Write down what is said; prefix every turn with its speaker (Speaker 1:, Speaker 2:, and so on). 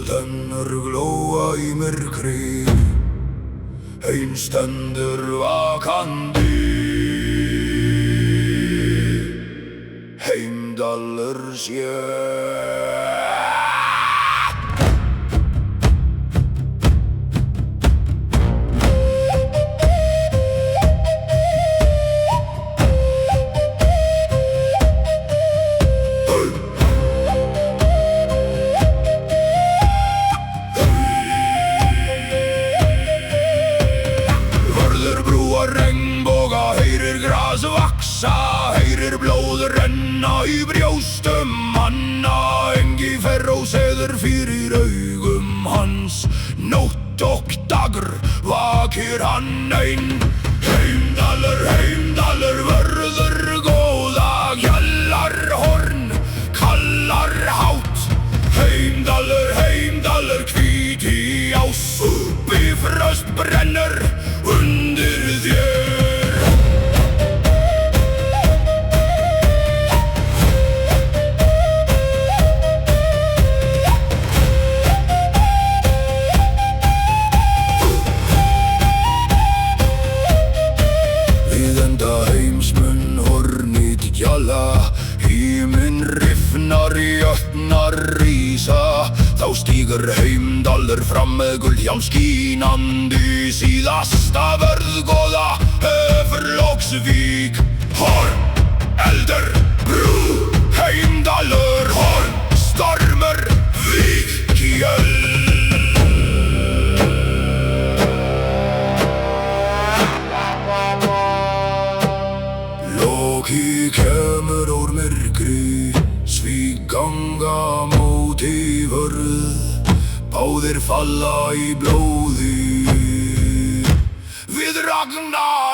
Speaker 1: Tennur glóa í myrkri, ein stendur vakandi. Heimdallur sé. Regnboga, heyrir gras vaksa, heyrir blóð renna í brjóstum manna. Engi ferróseður fyrir augum hans, nótt og dagur vakir hann ein. Heimdallur, Heimdallur, vörður góða, gjallar horn, kallar hátt. Heimdallur, Heimdallur, hvít í ás, bifröst brennur undir þér. Við enda heims mun hornið gjalla, himinn rifnar, jötnar rísa. Þá stígur Heimdallur fram með guldhjálm skínandi. Síðasta vörðgoða hefur Loksvík. Horn, eldur, brú, Heimdallur, horn, stormur, vík, kjöll. Loki kemur úr myrkri, Svík ganga móti vörð, báðir falla í blóði. Við Ragnar